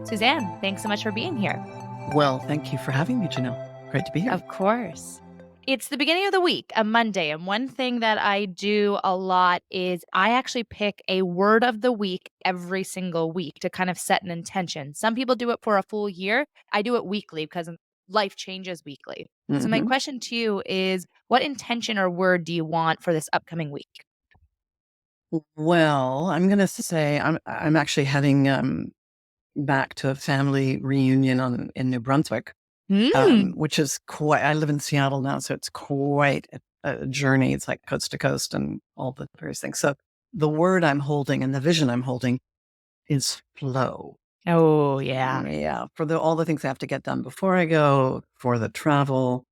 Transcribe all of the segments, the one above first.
Suzanne, thanks so much for being here. Well, thank you for having me, Janelle. Great to be here. Of course. It's the beginning of the week, a Monday, and one thing that I do a lot is I actually pick a word of the week every single week to kind of set an intention. Some people do it for a full year. I do it weekly because life changes weekly. So my hmm question to you is, what intention or word do you want for this upcoming week? Well, I'm going to say I'm actually heading back to a family reunion in New Brunswick, Mm. which is quite. I live in Seattle now, so it's quite a journey. It's like coast to coast and all the various things. So the word I'm holding and the vision I'm holding is flow. Oh, yeah. Yeah, for all the things I have to get done before I go, for the travel,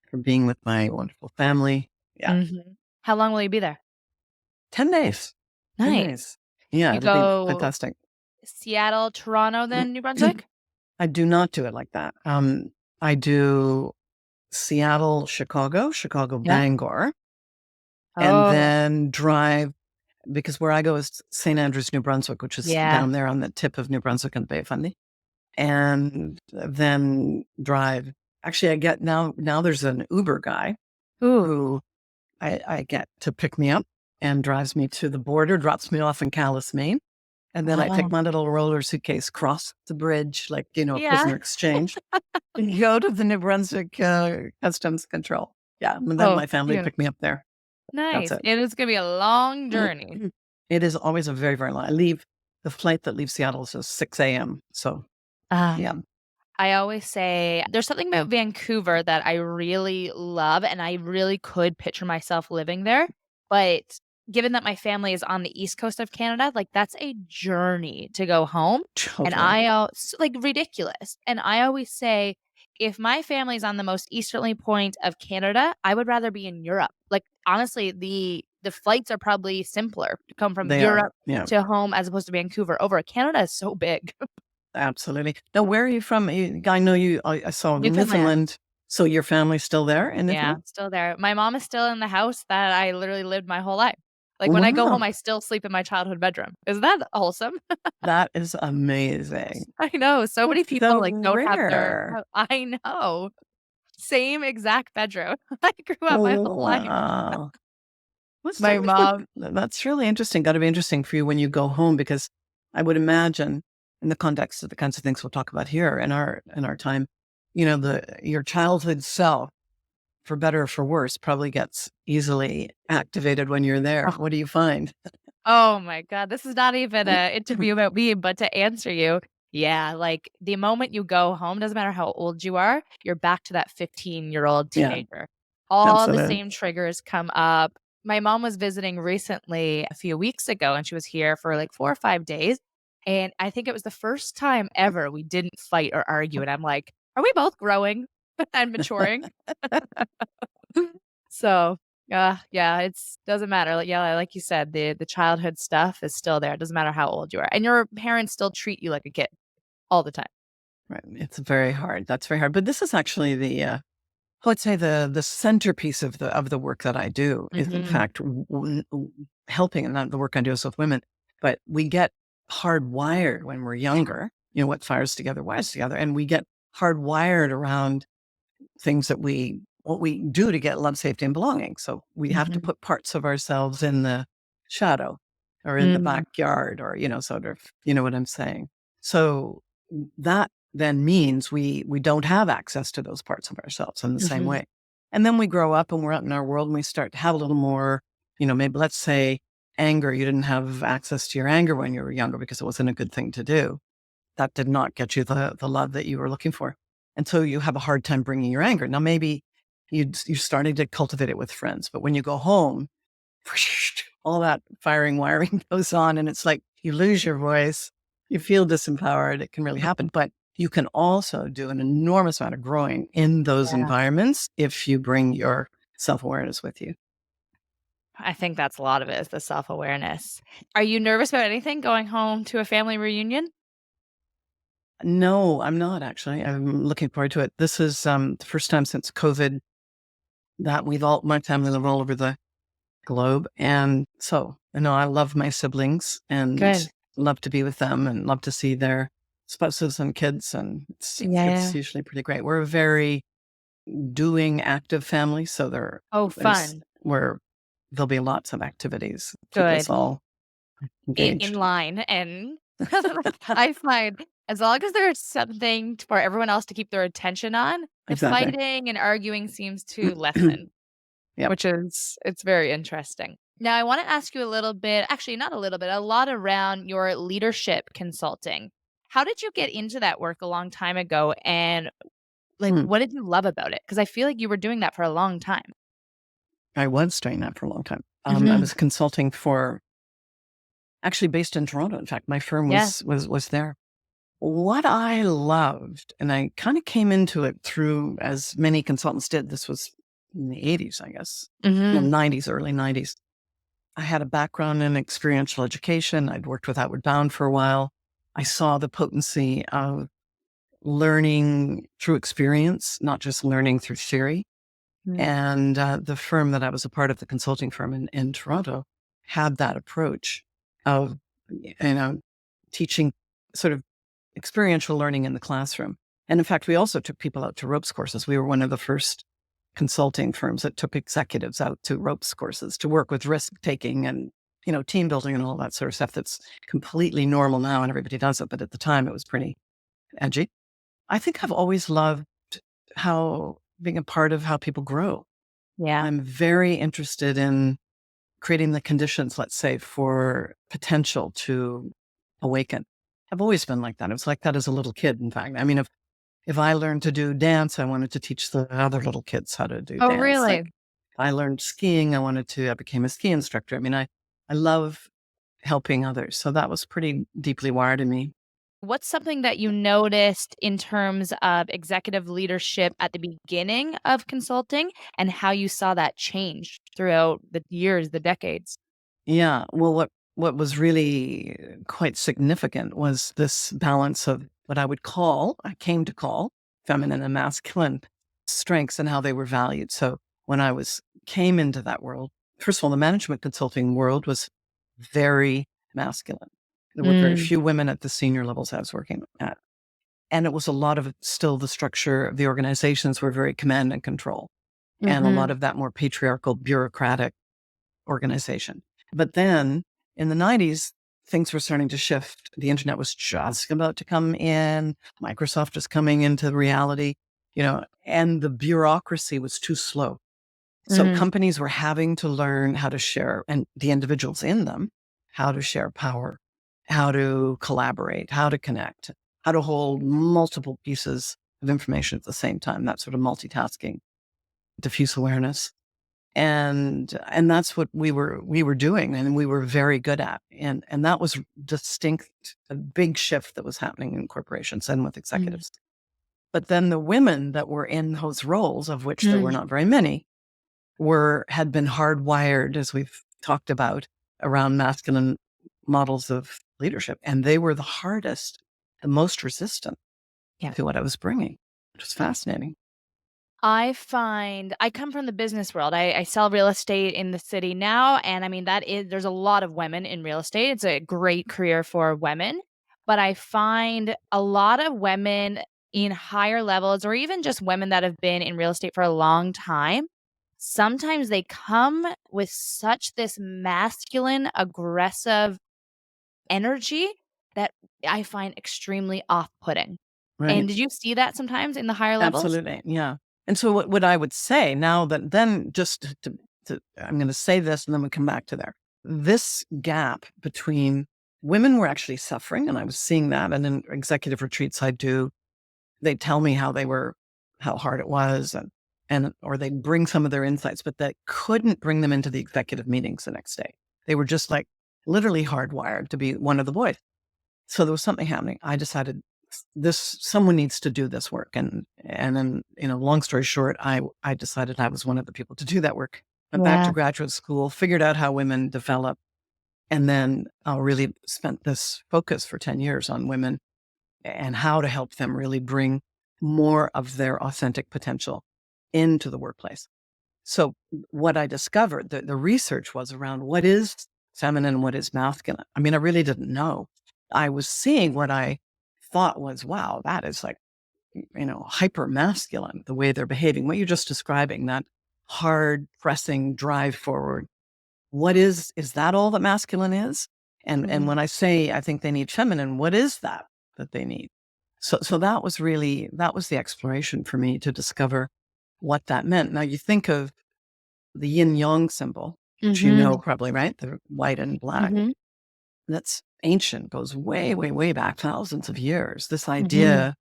for being with my wonderful family. Yeah, Mhm. How long will you be there? 10 days. 10 Nice. days. Yeah, You it'll be go fantastic. Seattle, Toronto, then New Brunswick? I do not do it like that. I do Seattle, Chicago, Yeah. Bangor, and Oh, then drive because where I go is St. Andrews, New Brunswick, which is yeah. down there on the tip of New Brunswick and the Bay of Fundy, and then drive. Actually, I get now there's an Uber guy Ooh, who I get to pick me up and drives me to the border, drops me off in Calais, Maine. And then I take wow. my little roller suitcase, cross the bridge, like, Yeah. prisoner exchange, and go to the New Brunswick customs control. Yeah. And then Oh, my family beautiful. pick me up there. That's Nice. it. And it's gonna be a long journey. It is always a very, very long. The flight that leaves Seattle is 6 a.m. So, Ah. yeah. I always say there's something about Vancouver that I really love, and I really could picture myself living there. But given that my family is on the East Coast of Canada, like that's a journey to go home. And Totally. like ridiculous. And I always say, if my family's on the most easterly point of Canada, I would rather be in Europe. Like honestly, the flights are probably simpler to come from They are. Europe Yeah. to home as opposed to Vancouver. Over Canada is so big. Absolutely. Now, where are you from? I know I saw Newfoundland. Newfoundland. So your family's still there in Yeah, Newfoundland? still there. My mom is still in the house that I literally lived my whole life. Like, when I go home, Wow. I still sleep in my childhood bedroom. Isn't that wholesome? That is amazing. I know, so many That's people, so like, don't have their rare. I know. Same exact bedroom. I grew up my whole life. Wow. My mom That's really interesting. Got to be interesting for you when you go home because I would imagine in the context of the kinds of things we'll talk about here in our time, your childhood self, for better or for worse, probably gets easily activated when you're there. oh What do you find? oh my god, this is not even a interview about me, but to answer you, yeah, like, the moment you go home, doesn't matter how old you are, you're back to that 15-year-old Yeah, teenager. All the absolutely. same triggers come up. My mom was visiting recently a few weeks ago, and she was here for, like, 4 or 5 days, and I think it was the first time ever we didn't fight or argue, and I'm like, "Are we both growing and maturing?" So, yeah, it's doesn't matter. Like, yeah, like you said, the childhood stuff is still there. It doesn't matter how old you are, and your parents still treat you like a kid all the time. Right. It's very hard. That's very hard. But this is actually let's say the centerpiece of the work that I do is in Mhm. fact helping, and not the work I do is with women, but we get hardwired when we're younger. What fires together wires together, and we get hardwired around things what we do to get love, safety, and belonging. So we have to Mhm. put parts of ourselves in the shadow or in the Mm. backyard or, sort of, you know what I'm saying? So that then means we don't have access to those parts of ourselves in the same Mhm. way. And then we grow up and we're out in our world and we start to have a little more, maybe let's say anger. You didn't have access to your anger when you were younger because it wasn't a good thing to do. That did not get you the love that you were looking for. And so you have a hard time bringing your anger. Now, maybe you're starting to cultivate it with friends, but when you go home, all that firing, wiring goes on, and it's like you lose your voice, you feel disempowered. It can really happen. But you can also do an enormous amount of growing in those Yeah. environments if you bring your self awareness with you. I think that's a lot of it is the self-awareness. Are you nervous about anything going home to a family reunion? No, I'm not actually. I'm looking forward to it. This is the first time since COVID that my family live all over the globe. And so, I love my siblings and Good. love to be with them and love to see their spouses and kids, and it's Yeah. usually pretty great. We're a very doing, active family, so Oh, there's fun. where there'll be lots of activities keep us Good. all In engaged. line, and I find as long as there's something for everyone else to keep their attention on, the Exactly. fighting and arguing seems to lessen, Yep. which is it's very interesting. Now, I wanna ask you a little bit, actually not a little bit, a lot around your leadership consulting. How did you get into that work a long time ago, and, like, Hmm. what did you love about it? Because I feel like you were doing that for a long time. I was doing that for a long time. I Mhm. was consulting for actually based in Toronto. In fact, my firm Yeah. was there. What I loved, and I kind of came into it through, as many consultants did, this was in the 80s, I guess, well, Mhm. 90s, early 90s. I had a background in experiential education. I'd worked with Outward Bound for a while. I saw the potency of learning through experience, not just learning through theory. Mm. And the firm that I was a part of, the consulting firm in Toronto, had that approach of, teaching sort of experiential learning in the classroom. And in fact, we also took people out to ropes courses. We were one of the first consulting firms that took executives out to ropes courses to work with risk taking and, team building and all that sort of stuff that's completely normal now and everybody does it. But at the time, it was pretty edgy. I think I've always loved how being a part of how people grow. Yeah. I'm very interested in creating the conditions, let's say, for potential to awaken. I've always been like that. I was like that as a little kid, in fact. I mean, if I learned to do dance, I wanted to teach the other little kids how to do Oh, dance. Like really? if I learned skiing, I became a ski instructor. I mean, I love helping others. So that was pretty deeply wired in me. What's something that you noticed in terms of executive leadership at the beginning of consulting and how you saw that change throughout the years, the decades? Yeah. Well, what was really quite significant was this balance of what I came to call feminine and masculine strengths and how they were valued. So when came into that world, first of all, the management consulting world was very masculine. There were very Mm, few women at the senior levels I was working at. And it was a lot of still the structure of the organizations were very command and control. And a lot mhm, of that more patriarchal, bureaucratic organization. But then in the 90s, things were starting to shift. The internet was just about to come in. Microsoft was coming into reality, and the bureaucracy was too slow. So mhm, companies were having to learn how to share, and the individuals in them, how to share power, how to collaborate, how to connect, how to hold multiple pieces of information at the same time, that sort of multitasking, diffuse awareness. And that's what we were doing and we were very good at. And that was distinct, a big shift that was happening in corporations and with mhm, executives. But then the women that were in those roles, of which there were mm, not very many, had been hardwired, as we've talked about, around masculine models of leadership. And they were the hardest, the most resistant yeah. to what I was bringing, which was fascinating. I find I come from the business world. I sell real estate in the city now, and I mean that is there's a lot of women in real estate. It's a great career for women, but I find a lot of women in higher levels or even just women that have been in real estate for a long time, sometimes they come with such this masculine, aggressive energy that I find extremely off-putting. And Right. did you see that sometimes in the higher levels? Absolutely. Yeah. And so what I would say now that then just to I'm going to say this and then we come back to there. This gap between women were actually suffering and I was seeing that. And in executive retreats I do, they tell me how hard it was or they'd bring some of their insights, but that couldn't bring them into the executive meetings the next day. They were just like literally hardwired to be one of the boys. So there was something happening. I decided someone needs to do this work. And then, long story short, I decided I was one of the people to do that work. Went back to Yeah. graduate school, figured out how women develop, and then really spent this focus for 10 years on women and how to help them really bring more of their authentic potential into the workplace. So what I discovered, the research was around what is feminine and what is masculine. I mean, I really didn't know. I was seeing what I thought was, wow, that is like, hyper masculine, the way they're behaving. What you're just describing, that hard pressing drive forward. Is that all that masculine is? And Mhm. when I say I think they need feminine, what is that they need? So that was the exploration for me to discover what that meant. Now you think of the yin yang symbol, which you know Mhm. probably, right? The white and black. Mhm. That's ancient, goes way, way, way back, thousands of years. This Mhm. idea,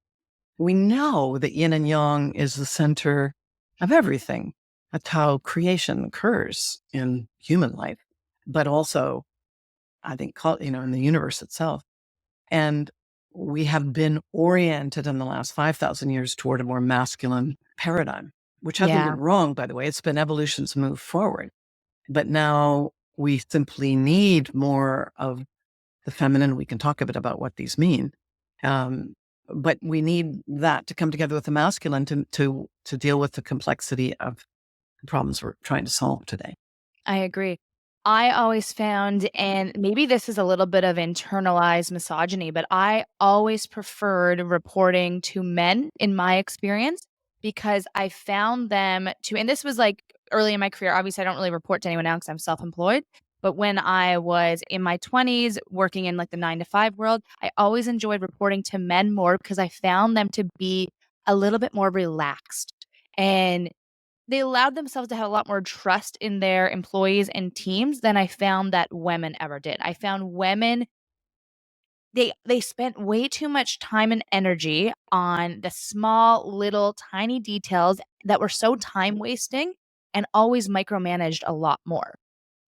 we know that yin and yang is the center of everything. That's how creation occurs in human life, but also, I think, in the universe itself. And we have been oriented in the last 5,000 years toward a more masculine paradigm, which hasn't Yeah, been wrong, by the way. It's been evolution's move forward. But now we simply need more of the feminine. We can talk a bit about what these mean. Um, but we need that to come together with the masculine to deal with the complexity of the problems we're trying to solve today. I agree. I always found, and maybe this is a little bit of internalized misogyny, but I always preferred reporting to men in my experience because I found them to, and this was like early in my career. Obviously, I don't really report to anyone now because I'm self employed. But when I was in my 20s working in like the 9 to 5 world, I always enjoyed reporting to men more because I found them to be a little bit more relaxed. And they allowed themselves to have a lot more trust in their employees and teams than I found that women ever did. I found women, they spent way too much time and energy on the small, little, tiny details that were so time wasting and always micromanaged a lot more.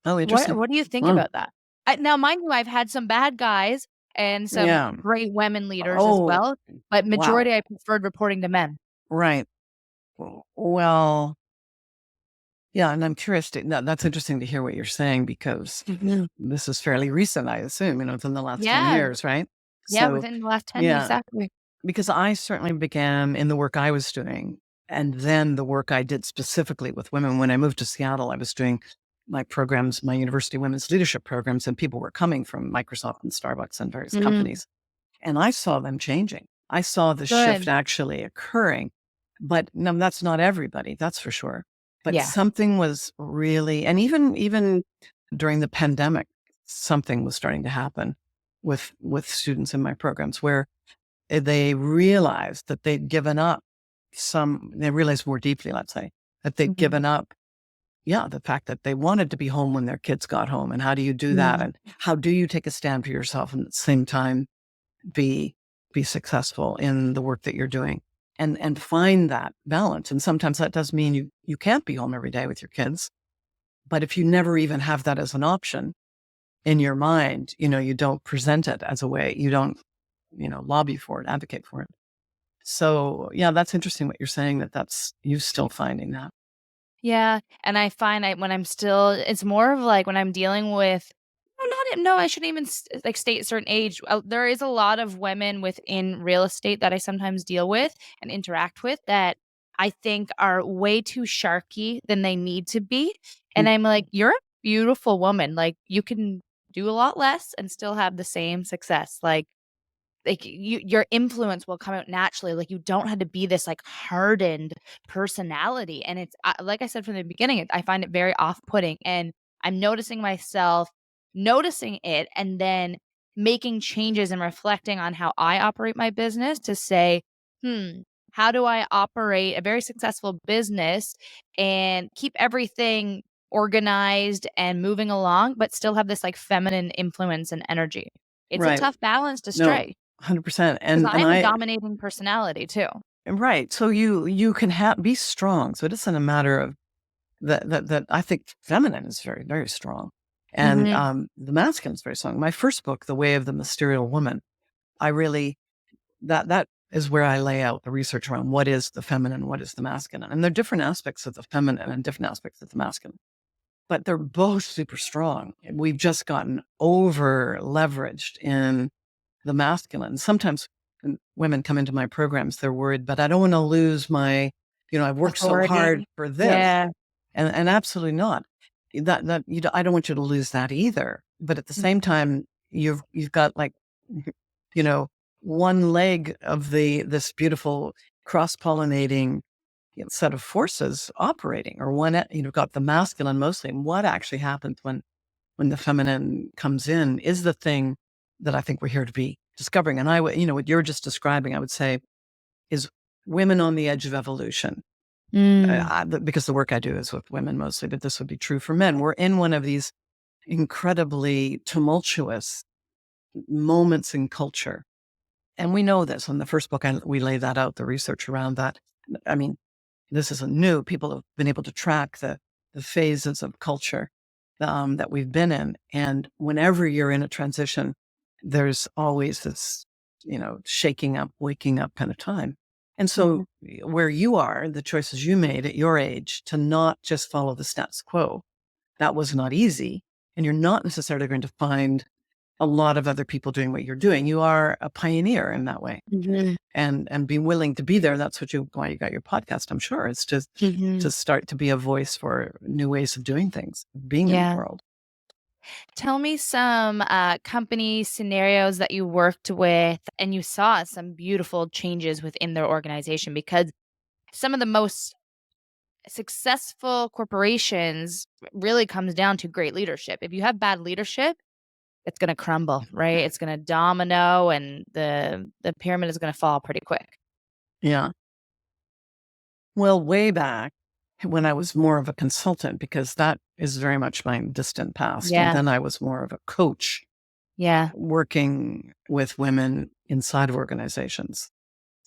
Oh, What interesting. what do you think Wow. about that? Now mind you, I've had some bad guys and some Yeah. great women leaders as Oh, well, but wow. majority I preferred reporting to men. Right. Well, yeah, and I'm curious that's interesting to hear what you're saying because Mhm. this is fairly recent, I assume, within the last 10 Yeah. years, right? Yeah, So, within the last 10, yeah, exactly. because I certainly began in the work I was doing and then the work I did specifically with women. When I moved to Seattle, I was doing my programs, my university women's leadership programs, and people were coming from Microsoft and Starbucks and various Mm. companies. And I saw them changing. I saw the shift Good. actually occurring. But no, that's not everybody, that's for sure. But Yeah. something was really, and even during the pandemic, something was starting to happen with students in my programs where they realized that they'd given up they realized more deeply, let's say, that they'd Mhm. given up, yeah, the fact that they wanted to be home when their kids got home. And how do you do that? Mm. And how do you take a stand for yourself and at the same time be be successful in the work that you're doing and find that balance. And sometimes that does mean you can't be home every day with your kids. But if you never even have that as an option in your mind, you don't present it as a way, you don't, lobby for it, advocate for it. So yeah, that's interesting what you're saying, that's you still finding that. Yeah, and I find when I'm still it's more of like when I'm dealing with no, not e no, I shouldn't even like state a certain age. There is a lot of women within real estate that I sometimes deal with and interact with that I think are way too sharky than they need to be, and Mm. I'm like, "You're a beautiful woman, like, you can do a lot less and still have the same success." Like, your influence will come out naturally, like, you don't have to be this, like, hardened personality, and it's like I said from the beginning, I find it very off-putting, and I'm noticing myself noticing it and then making changes and reflecting on how I operate my business to say, "Hmm, how do I operate a very successful business and keep everything organized and moving along, but still have this, like, feminine influence and energy?" It's a Right. tough balance to No, strike. 100%. 'Cause And I'm a I dominating personality too. right. So you can be strong. So it isn't a matter of that I think feminine is very, very strong. And Mhm. the masculine is very strong. My first book, The Way of the Mysterial Woman, I really that is where I lay out the research around what is the feminine, what is the masculine. And there are different aspects of the feminine and different aspects of the masculine. But they're both super strong. We've just gotten over leveraged in the masculine. Sometimes when women come into my programs, they're worried, but I don't want to lose my, I've worked so hard Authority. for this. Yeah. And absolutely not. I don't want you to lose that either. But at the same Mhm. time, you've got like, you know, one leg of this beautiful cross-pollinating set of forces operating, or got the masculine mostly. And what actually happens when the feminine comes in is the thing that I think we're here to be discovering. And what you're just describing, I would say, is women on the edge of evolution. Mm. Because the work I do is with women mostly, but this would be true for men. We're in one of these incredibly tumultuous moments in culture. And we know this. In the first book, we lay that out, the research around that. I mean, this isn't new. People have been able to track the phases of culture that we've been in. And whenever you're in a transition, there's always this, shaking up, waking up kind of time. And Mhm. so where you are, the choices you made at your age to not just follow the status quo, that was not easy. And you're not necessarily going to find a lot of other people doing what you're doing. You are a pioneer in that way, Mhm. and be willing to be there. That's why you got your podcast. I'm sure it's just Mhm. to start to be a voice for new ways of doing things, being in the Yeah. world. Tell me some company scenarios that you worked with and you saw some beautiful changes within their organization, because some of the most successful corporations really comes down to great leadership. If you have bad leadership, it's going to crumble, right? It's going to domino and the pyramid is going to fall pretty quick. Yeah. Well, way back when I was more of a consultant, because that is very much my distant past. And Yeah. then I was more of a coach Yeah. working with women inside of organizations.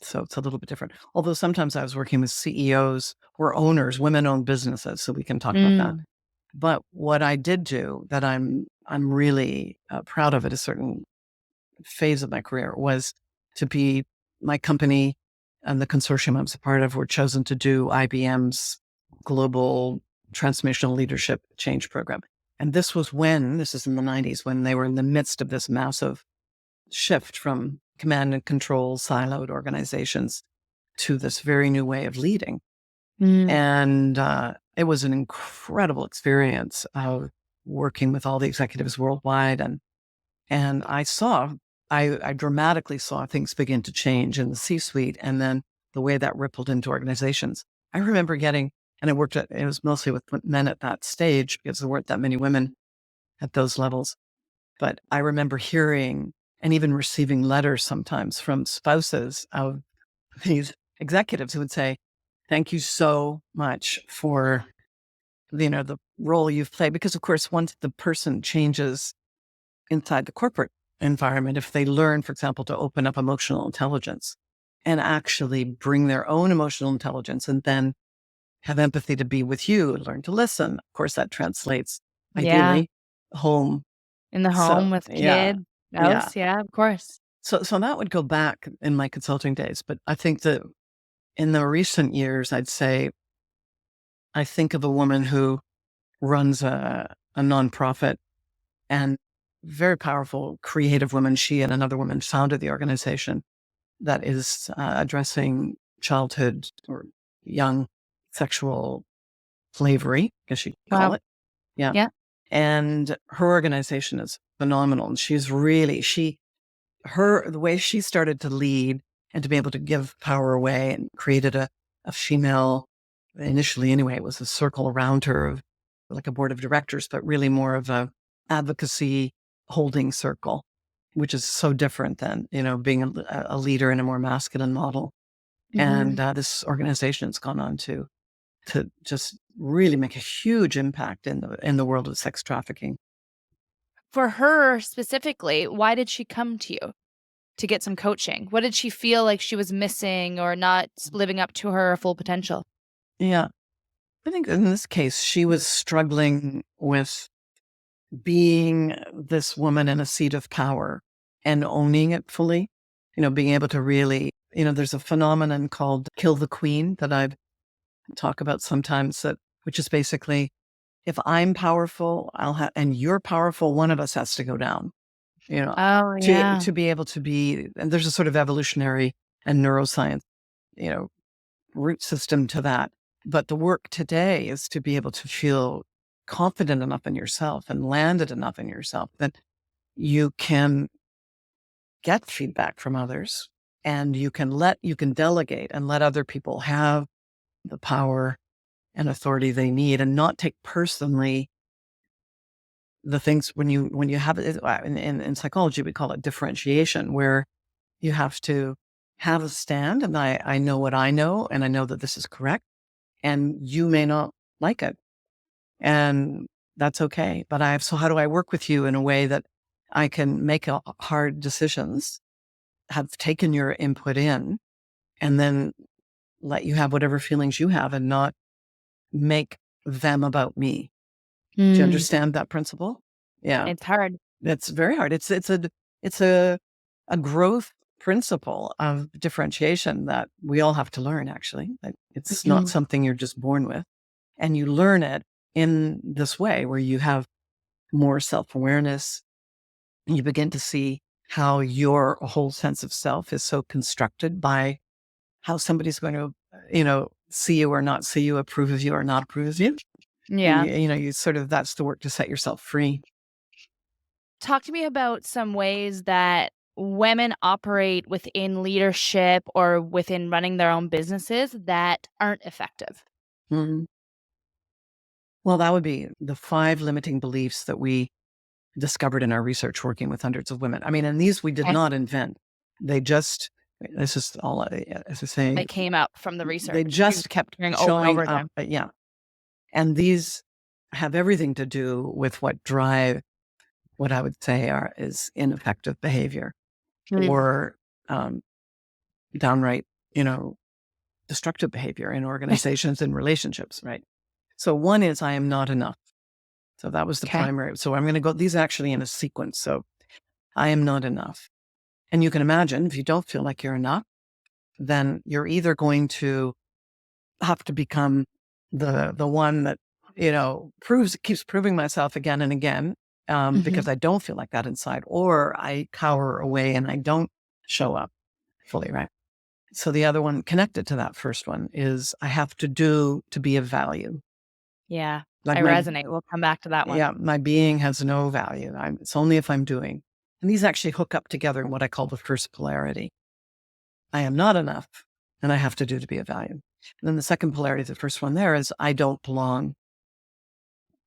So it's a little bit different. Although sometimes I was working with CEOs or owners, women owned businesses. So we can talk about that. Mm. But what I did do that I'm really proud of at a certain phase of my career was to be my company and the consortium I was a part of were chosen to do IBM's global transformational leadership change program. And this is in the 90s when they were in the midst of this massive shift from command and control siloed organizations to this very new way of leading. Mm. And it was an incredible experience of working with all the executives worldwide. And I dramatically saw things begin to change in the C-suite, and then the way that rippled into organizations. I remember and it was mostly with men at that stage because there weren't that many women at those levels. But I remember hearing and even receiving letters sometimes from spouses of these executives who would say, "Thank you so much for, the role you've played." Because of course, once the person changes inside the corporate environment, if they learn, for example, to open up emotional intelligence and actually bring their own emotional intelligence and then have empathy to be with you and learn to listen, of course, that translates Yeah. ideally home. In the So home with yeah, kids, yeah. else, yeah, of course. So that would go back in my consulting days. But I think that in the recent years, I'd say I think of a woman who runs a nonprofit and very powerful, creative woman. She and another woman founded the organization that is addressing childhood or young sexual slavery, I guess you could call Wow. it. Yeah. Yeah. And her organization is phenomenal. And the way she started to lead and to be able to give power away and created a female, initially anyway, it was a circle around her of like a board of directors, but really more of a advocacy holding circle, which is so different than, being a leader in a more masculine model. And Mhm. this organization has gone on to just really make a huge impact in the world of sex trafficking. For her specifically, why did she come to you to get some coaching? What did she feel like she was missing or not living up to her full potential? Yeah. I think in this case, she was struggling with being this woman in a seat of power and owning it fully, being able to really, there's a phenomenon called kill the queen that I talk about sometimes, which is basically if I'm powerful, and you're powerful, one of us has to go down, you know, Oh, to, yeah. to be able to be, and there's a sort of evolutionary and neuroscience, you know, root system to that. But the work today is to be able to feel confident enough in yourself and landed enough in yourself that you can get feedback from others, and you can delegate and let other people have the power and authority they need, and not take personally the things when you have it. In psychology, we call it differentiation, where you have to have a stand, and I know what I know, and I know that this is correct, and you may not like it, and that's okay. But so how do I work with you in a way that I can make hard decisions, have taken your input in, and then let you have whatever feelings you have, and not make them about me. Do you Mm. understand that principle? Yeah. It's hard. It's very hard. It's a growth principle of differentiation that we all have to learn, actually. It's not Mhm. something you're just born with. And you learn it in this way where you have more self-awareness, and you begin to see how your whole sense of self is so constructed by how somebody's going to, see you or not see you, approve of you or not approve of you. And Yeah. you sort of, that's the work to set yourself free. Talk to me about some ways that women operate within leadership or within running their own businesses that aren't effective. Mhm. Well, that would be the 5 limiting beliefs that we discovered in our research working with hundreds of women. I mean, and these we did Okay. not invent. They just, this is all, as I say, They came up from the they research you've just kept hearing over and showing over up. again. Yeah. And these have everything to do with what drive what I would say is ineffective behavior, Mm. or um, downright, you know, destructive behavior in organizations and relationships, right? So one is I am not enough. So that was the Okay. primary. So I'm going to go these actually in a sequence. So I am not enough. And you can imagine if you don't feel like you're enough, then you're either going to have to become the one that, keeps proving myself again and again, Mhm. because I don't feel like that inside, or I cower away and I don't show up fully, right? So the other one connected to that first one is I have to do to be of value. Yeah, Like I resonate. We'll come back to that one. my being has no value. It's only if I'm doing. And these actually hook up together in what I call the first polarity. I am not enough, and I have to do to be of value. And then the second polarity, the first one there, is I don't belong.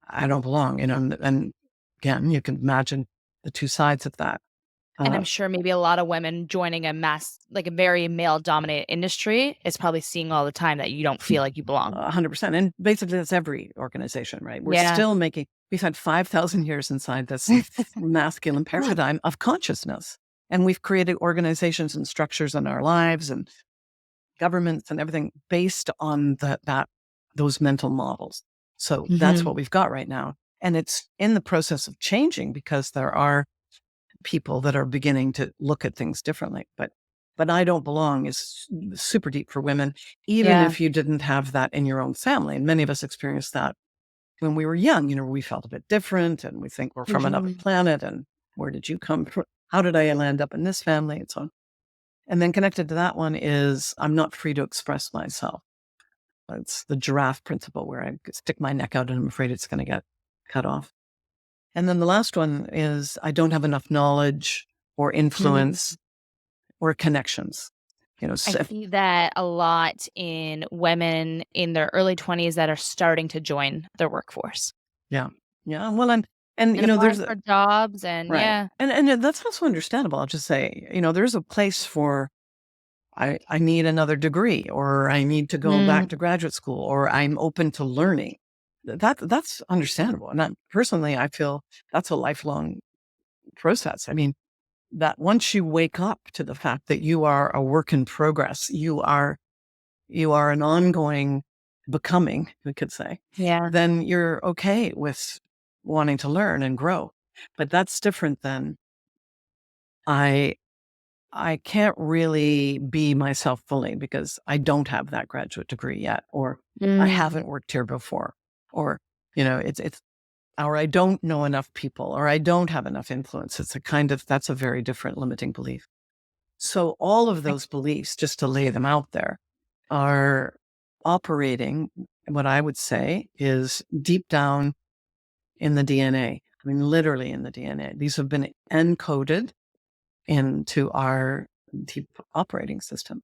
I don't belong. And again, you can imagine the two sides of that. And I'm Uh, sure maybe a lot of women joining like a very male dominated industry is probably seeing all the time that you don't feel like you belong. 100%. And basically, that's every organization, right? Yeah. We've had 5,000 years inside this masculine paradigm of consciousness. And we've created organizations and structures in our lives and governments and everything based on those mental models. So that's Mhm. what we've got right now. And it's in the process of changing because there are people that are beginning to look at things differently. But I don't belong is super deep for women, even Yeah. if you didn't have that in your own family. And many of us experienced that when we were young. We felt a bit different and we think we're from another Mhm. planet. And where did you come from? How did I land up in this family? And so on. And then connected to that one is I'm not free to express myself. It's the giraffe principle where I stick my neck out and I'm afraid it's going to get cut off. And then the last one is I don't have enough knowledge or Mm. influence or connections. I So, see that a lot in women in their early 20s that are starting to join the workforce yeah, yeah. Well, and and applying there's for jobs and right, yeah. and that's also understandable. I'll just say, there's a place for I need another degree, or I need to go back Mm. to graduate school, or I'm open to learning. That's understandable. And personally, I feel that's a lifelong process. I mean, that once you wake up to the fact that you are a work in progress, you are an ongoing becoming, we could say, Yeah. then you're okay with wanting to learn and grow. But that's different than I I can't really be myself fully because I don't have that graduate degree yet, or I Mm. haven't worked here before, or it's or I don't know enough people, or I don't have enough influence. That's a very different limiting belief. So all of I those beliefs, just to lay them out there, are operating, what I would say is deep down in the DNA. I mean, literally in the DNA. These have been encoded into our deep operating system.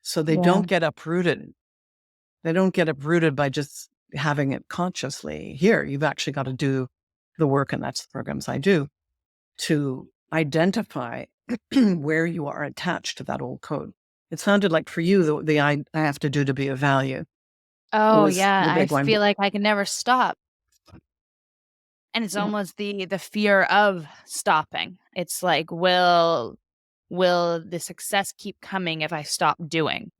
So they Yeah. don't get uprooted. They don't get uprooted by just having it consciously. Here, you've actually got to do the work, and that's the programs I do, to identify where you are attached to that old code. It sounded like for you, the I have to do to be of value Oh, was yeah, the I big one. feel like I can never stop, and it's Mm, almost the fear of stopping. It's like, will the success keep coming if I stop doing?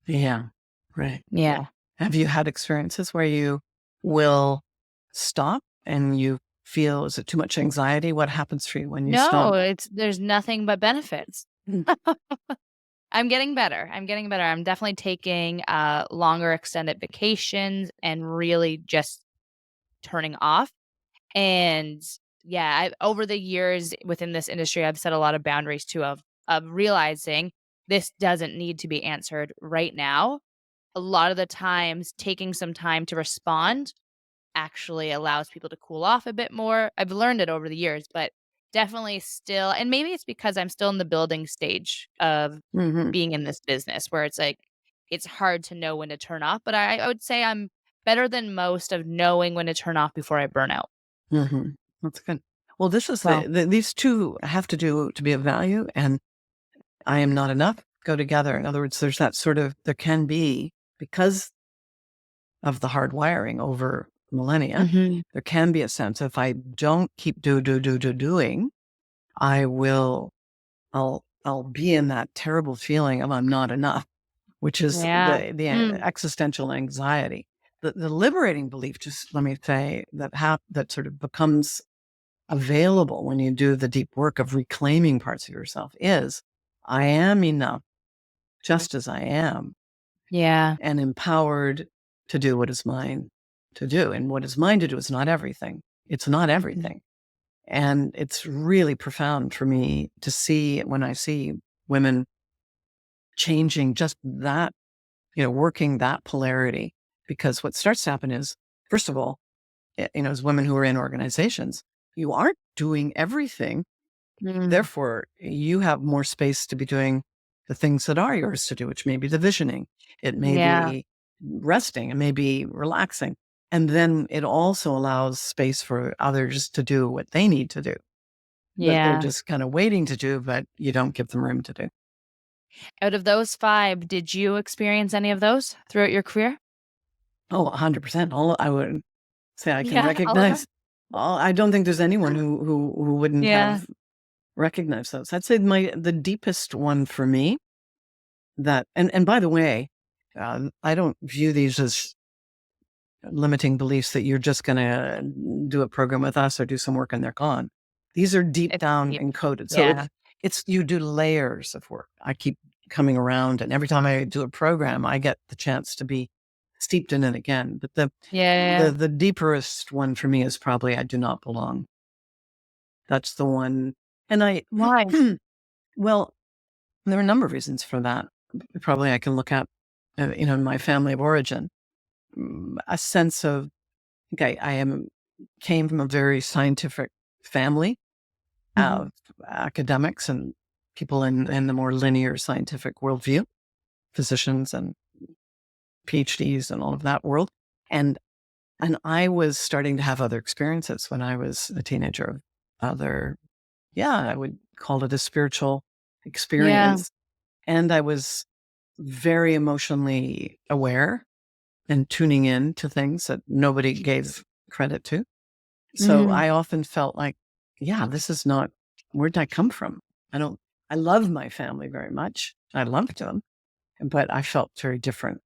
yeah, right. Yeah. Have you had experiences where you will stop and you feel, is it too much anxiety? What happens for you when you No, stop? there's nothing but benefits. Mm. I'm getting better. I'm getting better. I'm definitely taking, longer extended vacations and really just turning off. And yeah, over the years within this industry, I've set a lot of boundaries too of realizing this doesn't need to be answered right now. A lot of the times, taking some time to respond actually allows people to cool off a bit more. I've learned it over the years, but definitely still, and maybe it's because I'm still in the building stage of Hmm. being in this business where it's like it's hard to know when to turn off, but I would say I'm better than most of knowing when to turn off before I burn out. Hmm. That's good. Well, this is Well, these two have to do to be of value, and I am not enough go together. In other words, there's that sort of, there can be, because of the hard wiring over millennia, mhm. there can be a sense if I don't keep doing, I will, I'll be in that terrible feeling of I'm not enough, which is Yeah. the Mm. existential anxiety. The liberating belief, just let me say, that sort of becomes available when you do the deep work of reclaiming parts of yourself is, I am enough just as I am, Yeah. and empowered to do what is mine to do. And what is mine to do is not everything. It's not Mhm. everything. And it's really profound for me to see when I see women changing just that, working that polarity. Because what starts to happen is, first of all, as women who are in organizations, you aren't doing everything. Mm. Therefore, you have more space to be doing the things that are yours to do, which may be the visioning. It may Yeah. be resting. It may be relaxing. And then it also allows space for others to do what they need to do, that they're Yeah. just kind of waiting to do, but you don't give them room to do. Out of those 5, did you experience any of those throughout your career? Oh, 100%. All I would say I can Yeah, all of them? recognize. I don't think there's anyone who wouldn't Yeah. have recognized those. I'd say the deepest one for me, that, and by the way, I don't view these as limiting beliefs that you're just going to do a program with us or do some work and they're gone. These are deep It's down deep. encoded. So Yeah. it's you do layers of work. I keep coming around, and every time I do a program, I get the chance to be steeped in it again. But the Yeah, yeah, the yeah. the deeperest one for me is probably I do not belong. That's the one. And I, Why? well, there are a number of reasons for that. Probably I can look at, my family of origin, a sense of, okay, came from a very scientific family Mhm. of academics and people in the more linear scientific worldview, physicians and PhDs and all of that world. And I was starting to have other experiences when I was a teenager of other, yeah, I would call it a spiritual Yeah. experience. And I was very emotionally aware and tuning in to things that nobody gave credit to. So Mhm. I often felt like, yeah, this is not, where did I come from? I don't, I love my family very much. I loved them, but I felt very different.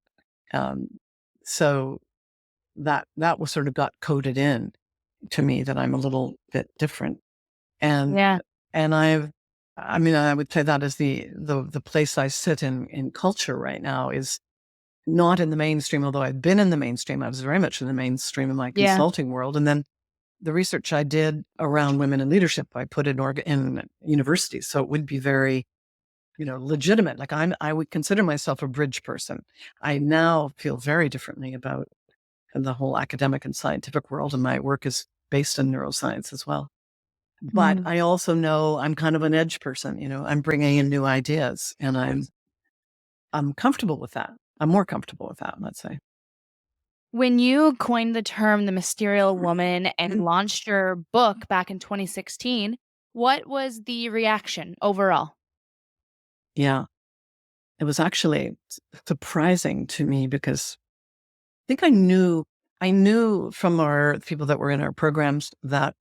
Um, so that was sort of got coded in to me that I'm a little bit different. And, Yeah. and I mean, I would say that is the place I sit in culture right now is not in the mainstream, although I've been in the mainstream. I was very much in the mainstream of my Yeah. consulting world. And then the research I did around women in leadership, I put in universities. So it would be very, legitimate. Like I would consider myself a bridge person. I now feel very differently about the whole academic and scientific world. And my work is based in neuroscience as well. But Mm. I also know I'm kind of an edge person, I'm bringing in new ideas and I'm comfortable with that. I'm more comfortable with that, let's say. When you coined the term the Mysterious Woman and launched your book back in 2016, what was the reaction overall? Yeah. It was actually surprising to me because I think I knew from our people that were in our programs that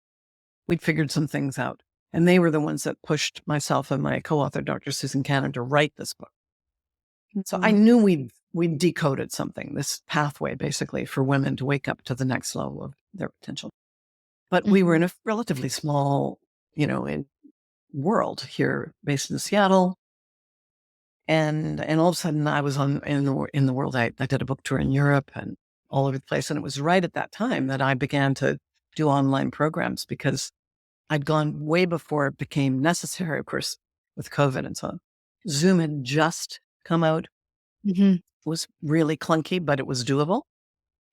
we'd figured some things out. And they were the ones that pushed myself and my co-author, Dr. Susan Cannon, to write this book. So I Mhm, knew we'd decoded something, this pathway basically for women to wake up to the next level of their potential. But we were mhm. in a relatively small, in world here based in Seattle. And all of a sudden I was in the world. I did a book tour in Europe and all over the place. And it was right at that time that I began to do online programs because I'd gone way before it became necessary, of course, with COVID and so on. Zoom had just come out. Mhm. It was really clunky, but it was doable.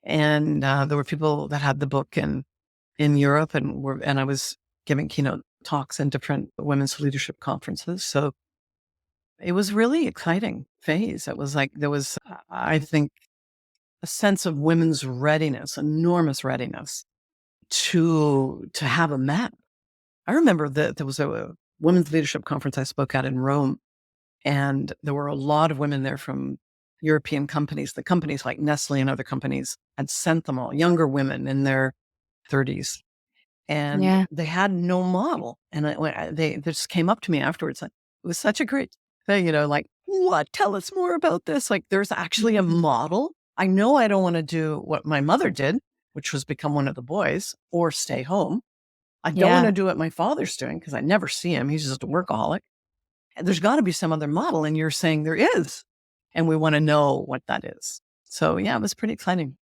And there were people that had the book in Europe, and I was giving keynote talks in different women's leadership conferences. So it was really exciting phase. It was like there was, I think, a sense of women's readiness, enormous readiness to have a map. I remember that there was a women's leadership conference I spoke at in Rome, and there were a lot of women there from European companies. The companies like Nestle and other companies had sent them all, younger women in their 30s, and Yeah. they had no model. And they just came up to me afterwards. Like, it was such a great thing, like, what? Tell us more about this. Like, there's actually a model. I know I don't want to do what my mother did, which was become one of the boys or stay home. I don't want Yeah. to do what my father's doing because I never see him. He's just a workaholic. And there's got to be some other model. And you're saying there is. And we want to know what that is. So, yeah, it was pretty exciting.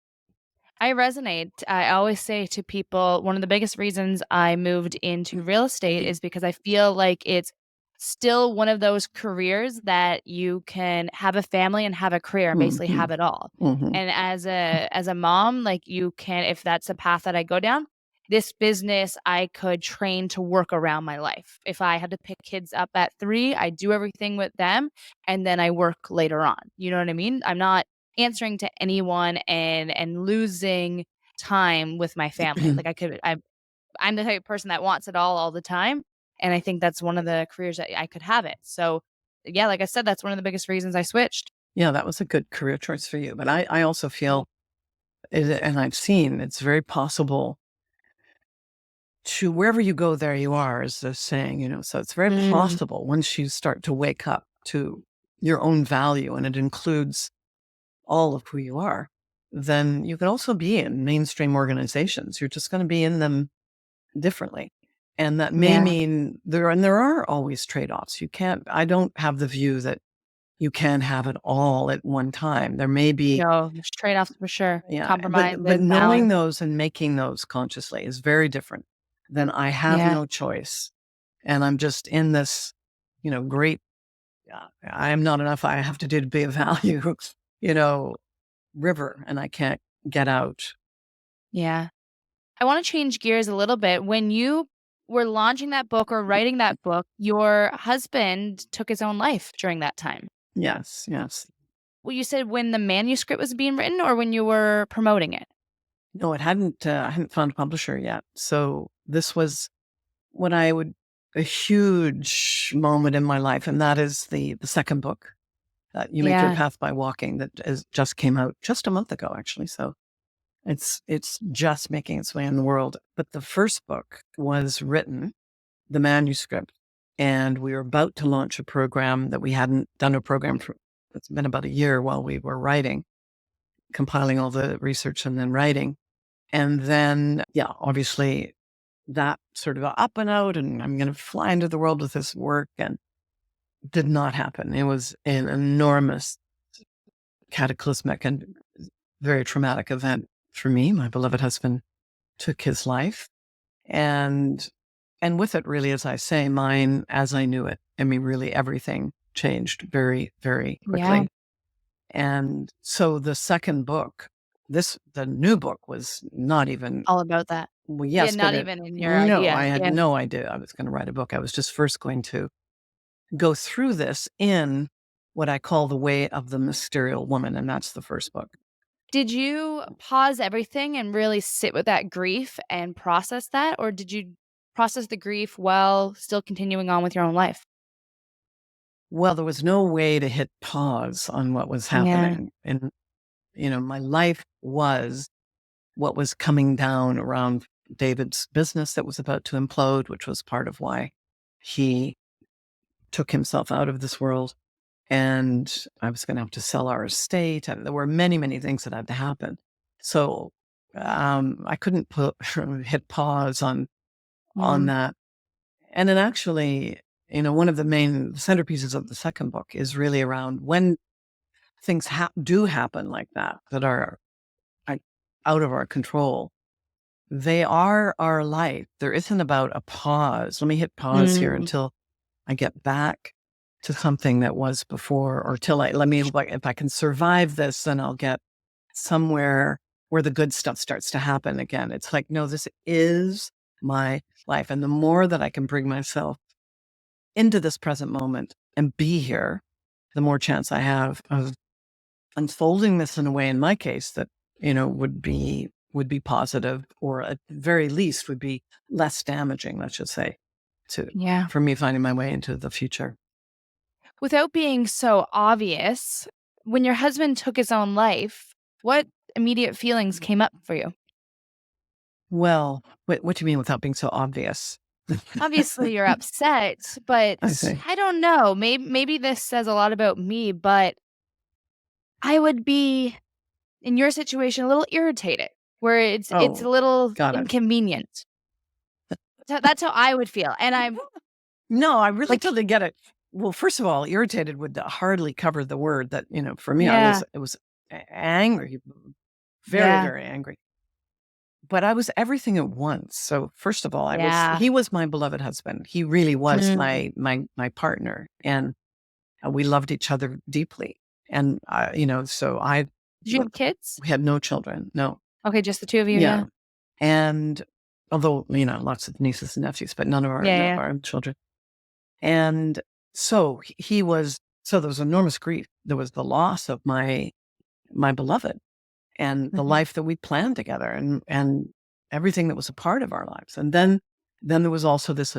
I resonate. I always say to people, one of the biggest reasons I moved into real estate is because I feel like it's still one of those careers that you can have a family and have a career and basically Hmm. have it all. Hmm. And as a mom, like you can, if that's a path that I go down, this business I could train to work around my life. If I had to pick kids up at 3, I do everything with them and then I work later on. You know what I mean? I'm not answering to anyone and losing time with my family. Like I'm the type of person that wants it all the time, and I think that's one of the careers that I could have it. So, yeah, like I said, that's one of the biggest reasons I switched. Yeah, that was a good career choice for you. But I also feel, and I've seen, it's very possible to wherever you go, there you are, is the saying, So it's very Mm, possible once you start to wake up to your own value, and it includes all of who you are, then you can also be in mainstream organizations. You're just going to be in them differently. And that may yeah. mean there are always trade-offs. I don't have the view that you can have it all at one time. There may be, No, there's trade-offs for sure. yeah, but Compromises, knowing balance. those and making those consciously is very different than I have Yeah. no choice. And I'm just in this, great, I am not enough. I have to do to be of value, you know, river, and I can't get out. Yeah. I wanna change gears a little bit. When you were launching that book or writing that book, your husband took his own life during that time. Yes, yes. Well, you said when the manuscript was being written or when you were promoting it? No, I hadn't found a publisher yet. So this was what I would a huge moment in my life, and that is the second book, You Make Your Yeah. Path by Walking, just came out just a month ago, actually. So it's just making its way in the world. But the first book was written, the manuscript, and we were about to launch a program that we hadn't done a program for. It's been about a year while we were writing, compiling all the research and then writing. And then, yeah, obviously that sort of up and out, and I'm going to fly into the world with this work, and did not happen. It was an enormous cataclysmic and very traumatic event for me. My beloved husband took his life, and with it, really, as I say, mine as I knew it. I mean, really, everything changed very, very Yeah. quickly. And so the second book, the new book was not even All about that. Well, Yeah, yes, but not even in your no, idea. I had Yeah. no idea I was going to write a book. I was just first going to go through this in what I call the way of the mysterious woman. And that's the first book. Did you pause everything and really sit with that grief and process that? Or did you process the grief while still continuing on with your own life? Well, there was no way to hit pause on what was Yeah. happening. And, my life was what was coming down around David's business that was about to implode, which was part of why he took himself out of this world. And I was going to have to sell our estate. And there were many, many things that had to happen. So I couldn't hit pause on Mm, that. And then actually, one of the main centerpieces of the second book is really around when things do happen like that, that are like, out of our control. They are our life. There isn't about a pause. Let me hit pause here mm, until I get back to something that was before, or till let me, like, if I can survive this, then I'll get somewhere where the good stuff starts to happen again. It's like, no, this is my life. And the more that I can bring myself into this present moment and be here, the more chance I have of unfolding this in a way, in my case, that, would be positive, or at the very least would be less damaging, let's just say, to yeah. for me finding my way into the future. Without being so obvious, when your husband took his own life, what immediate feelings came up for you? Well, what do you mean without being so obvious? Obviously, you're upset, I but say, I don't know. Maybe this says a lot about me, but I would be in your situation a little irritated, where it's oh, a little got it. inconvenient. So that's how I would feel, and I'm No, I really like, totally get it. Well, first of all, irritated would hardly cover the word that, for me, yeah, it was angry, very, yeah, very angry. But I was everything at once. So first of all, yeah. he was my beloved husband. He really was Mm. my partner, and we loved each other deeply. And so Did you have kids? we had no children, no, Okay, just the 2 of you, yeah. yeah. And although, lots of nieces and nephews, but Yeah, none of yeah. our children. And so he was, so there was enormous grief. There was the loss of my beloved, and the Mhm. life that we planned together, and everything that was a part of our lives. And then there was also this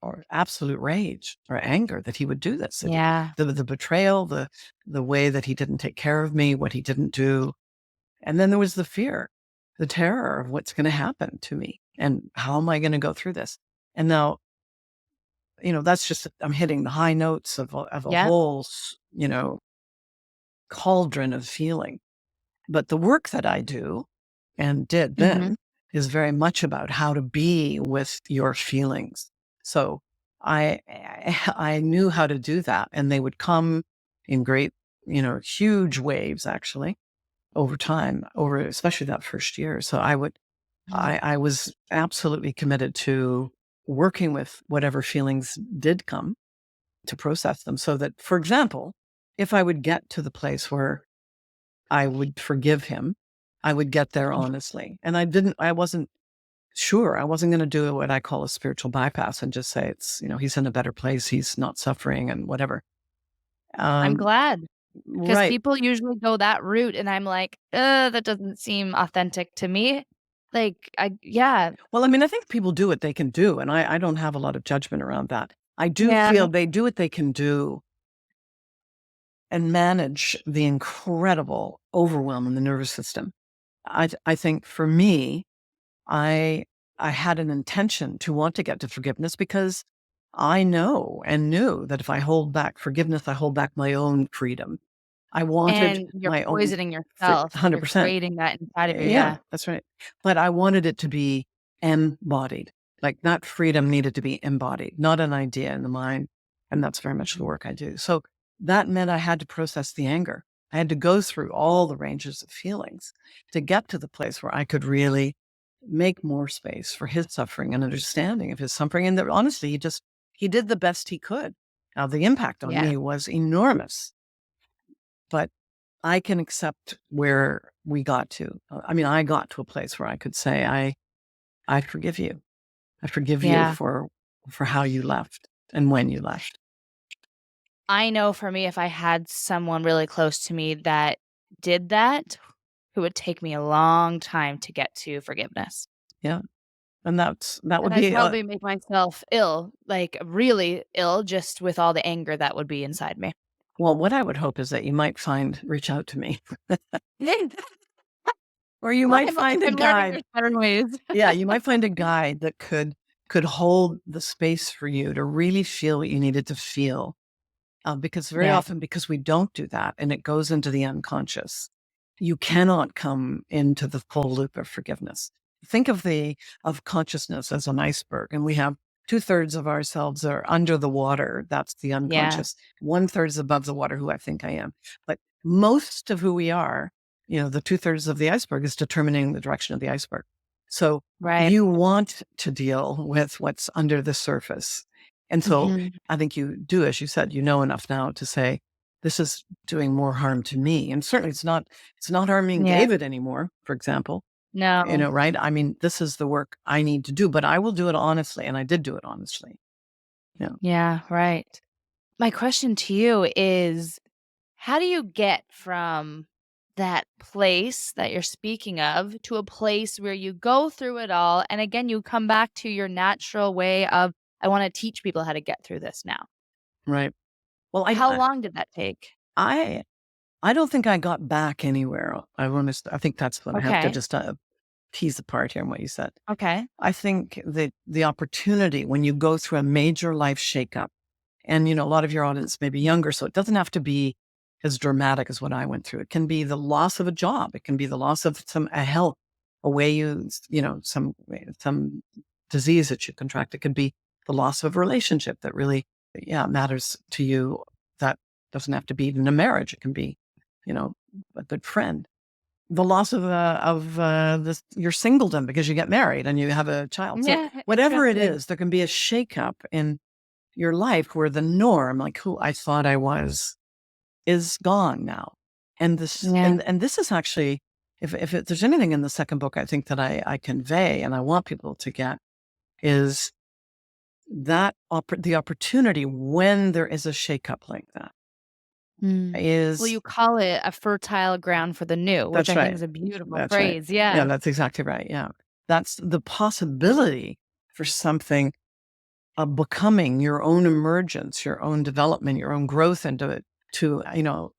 or absolute rage or anger that he would do this. Yeah, The betrayal, the way that he didn't take care of me, what he didn't do. And then there was the fear, the terror of what's going to happen to me, and how am I going to go through this? And now, that's just, I'm hitting the high notes of a yep, whole, cauldron of feeling. But the work that I do and did mhm, then is very much about how to be with your feelings. So I knew how to do that, and they would come in great, huge waves, actually, over time, over especially that first year. So mhm, I was absolutely committed to working with whatever feelings did come, to process them, so that, for example, if I would get to the place where I would forgive him, I would get there mhm, honestly. And I wasn't sure. I wasn't going to do what I call a spiritual bypass and just say it's, he's in a better place. He's not suffering and whatever. I'm Um, glad, because right. people usually go that route, and I'm like, that doesn't seem authentic to me." Like, I yeah, Well, I mean, I think people do what they can do, and I don't have a lot of judgment around that. I do yeah, feel they do what they can do and manage the incredible overwhelm in the nervous system. I think for me, I I had an intention to want to get to forgiveness, because I know and knew that if I hold back forgiveness, I hold back my own freedom. I wanted and you're my own poisoning yourself. You're 100%. creating that inside of you, Yeah, yeah. that's right. But I wanted it to be embodied. Like, that freedom needed to be embodied, not an idea in the mind. And that's very much the Mhm, work I do. So that meant I had to process the anger. I had to go through all the ranges of feelings to get to the place where I could really make more space for his suffering and understanding of his suffering. And that, honestly, he did the best he could. Now, the impact on yeah. me was enormous, but I can accept where we got to. I mean, I got to a place where I could say, I forgive you. I forgive you Yeah. for how you left and when you left. I know for me, if I had someone really close to me that did that, it would take me a long time to get to forgiveness. Yeah. And that would And I'd be, probably make myself ill, like, really ill just with all the anger that would be inside me. well, what I would hope is that you might reach out to me, or you might find a I'm learning guide. there's better ways. Yeah, you might find a guide that could hold the space for you to really feel what you needed to feel. Because very Yeah, often, because we don't do that and it goes into the unconscious, you cannot come into the full loop of forgiveness. Think of consciousness as an iceberg, and we have 2/3 of ourselves are under the water. That's the yeah, unconscious. 1/3 is above the water, who I think I am. But most of who we are, the 2/3 of the iceberg is determining the direction of the iceberg. So right. you want to deal with what's under the surface. And so Mhm. I think you do, as you said, you know enough now to say, this is doing more harm to me. And certainly it's not harming Yeah, David anymore, for example. no. Right? I mean, this is the work I need to do, but I will do it honestly. And I did do it honestly. Yeah. Yeah, right. My question to you is, how do you get from that place that you're speaking of to a place where you go through it all and again you come back to your natural way of, I wanna teach people how to get through this now? Right. Well, How long did that take? I I don't think I got back anywhere. I think that's what I have to Okay, just tease apart here in what you said. okay. I think that the opportunity when you go through a major life shakeup, and a lot of your audience may be younger, so it doesn't have to be as dramatic as what I went through. It can be the loss of a job. It can be the loss of a health, a way some disease that you contract. It could be the loss of a relationship that really, yeah, matters to you. That doesn't have to be even a marriage. It can be, you know, a good friend. The loss of this your singledom because you get married and you have a child. So Yeah, whatever it interesting. is, there can be a shakeup in your life where the norm, like who I thought I was, is gone now. And this Yeah. and this is actually, if there's anything in the second book I think that I convey and I want people to get, is that the opportunity when there is a shakeup like that Mm. Well, is you call it a fertile ground for the new, which that's I think right. is a beautiful That's right. phrase, Yeah, yeah. that's exactly right. Yeah. That's the possibility for something of becoming your own emergence, your own development, your own growth into it, to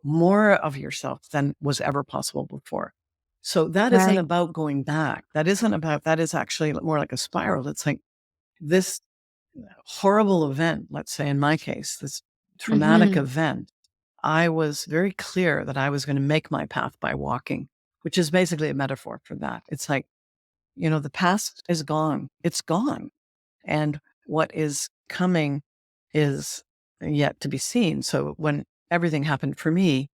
more of yourself than was ever possible before. So that isn't Right. about going back. That is actually more like a spiral. It's like this horrible event, let's say in my case, this traumatic Mhm. event. I was very clear that I was going to make my path by walking, which is basically a metaphor for that. It's like, the past is gone. It's gone. And what is coming is yet to be seen. So when everything happened for me,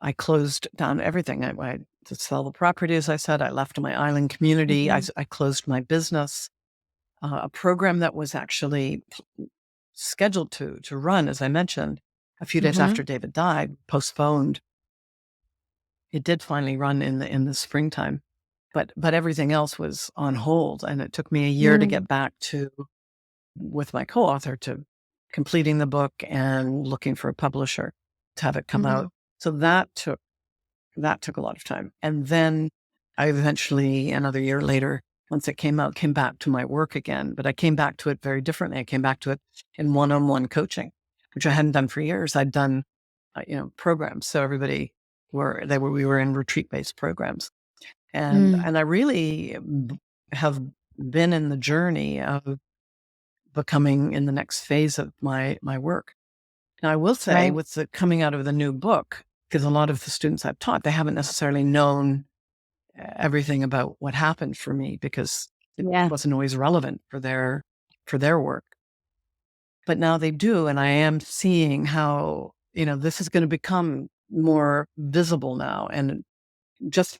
I closed down everything. I to sell the property, as I said, I left my island community. Mhm. I closed my business, a program that was actually scheduled to run, as I mentioned, a few days Mhm. after David died, postponed. It did finally run in the springtime, but everything else was on hold, and it took me a year to Mm. get back to with my co-author to completing the book and looking for a publisher to have it come Mhm. out. So that took a lot of time. And then I eventually, another year later, once it came out, came back to my work again. But I came back to it very differently. I came back to it in one-on-one coaching, which I hadn't done for years. I'd done, programs. So we were in retreat-based programs. And, Mm. and I really have been in the journey of becoming in the next phase of my work. Now, I will say, Right. with the coming out of the new book, because a lot of the students I've taught, they haven't necessarily known everything about what happened for me because it Yeah. wasn't always relevant for their work. But now they do, and I am seeing how this is going to become more visible now. And just